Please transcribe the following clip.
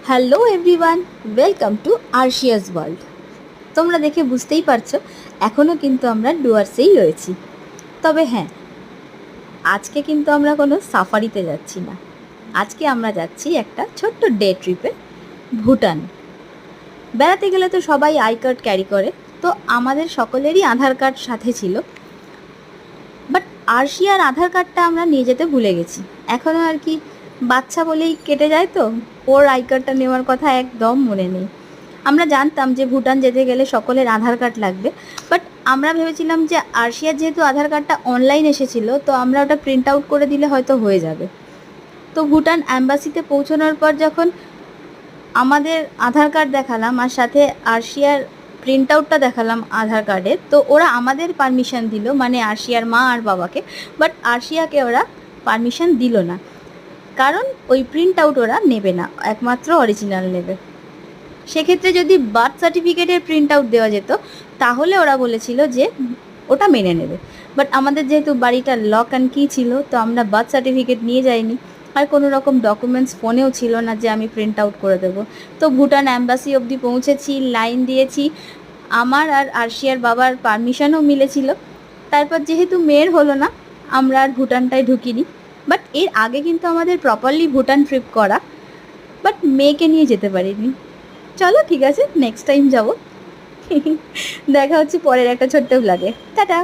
Hello everyone, welcome to Arshia's world. তোমরা দেখে বুঝতেই পারছো এখনও কিন্তু আমরা ডুয়ার্সেই রয়েছি। তবে হ্যাঁ, আজকে কিন্তু আমরা কোনো সাফারিতে যাচ্ছি না। আজকে আমরা যাচ্ছি একটা ছোট্ট ডে ট্রিপে ভুটান। বেড়াতে গেলে তো সবাই আই কার্ড ক্যারি করে, তো আমাদের সকলেরই আধার কার্ড সাথে ছিল। বাট আরশিয়ার আধার কার্ডটা আমরা নিয়ে যেতে ভুলে গেছি। এখনও আর কি বাচ্চা বলেই কেটে যায়, তো ওর আই কার্ডটা নেওয়ার কথা একদম মনে নেই। আমরা জানতাম যে ভুটান যেতে গেলে সকলের আধার কার্ড লাগবে, বাট আমরা ভেবেছিলাম যে আরশিয়ার যেহেতু আধার কার্ডটা অনলাইন এসেছিল, তো আমরা ওটা প্রিন্ট আউট করে দিলে হয়তো হয়ে যাবে। তো ভুটান অ্যাম্বাসিতে পৌঁছানোর পর যখন আমাদের আধার কার্ড দেখালাম আর সাথে আরশিয়ার প্রিন্ট আউটটা দেখালাম আধার কার্ডের, তো ওরা আমাদের পারমিশন দিল, মানে আরশিয়ার মা আর বাবাকে। বাট আরশিয়াকে ওরা পারমিশন দিল না, কারণ ওই প্রিন্ট আউট ওরা নেবে না, একমাত্র অরিজিনাল নেবে। সেক্ষেত্রে যদি বার্থ সার্টিফিকেটের প্রিন্ট আউট দেওয়া যেত তাহলে ওরা বলেছিল যে ওটা মেনে নেবে। বাট আমাদের যেহেতু বাড়িটা লক অ্যান্ড কি ছিল, তো আমরা বার্থ সার্টিফিকেট নিয়ে যাইনি, আর কোনো রকম ডকুমেন্টস ফোনেও ছিল না যে আমি প্রিন্ট আউট করে দেবো। তো ভুটান অ্যাম্বাসি অবধি পৌঁছেছি, লাইন দিয়েছি, আমার আর আরশিয়ার বাবার পারমিশনও মিলেছিল। তারপর যেহেতু মেয়ের হলো না, আমরা আর ভুটানটায় ঢুকিনি। বাট এর আগে কিন্তু আমাদের প্রপারলি ভুটান ট্রিপ করা, বাট মেয়েকে নিয়ে যেতে পারিনি। চলো ঠিক আছে, নেক্সট টাইম যাবো। দেখা হচ্ছে পরের একটা ছোট্ট ব্লগে। টাটা।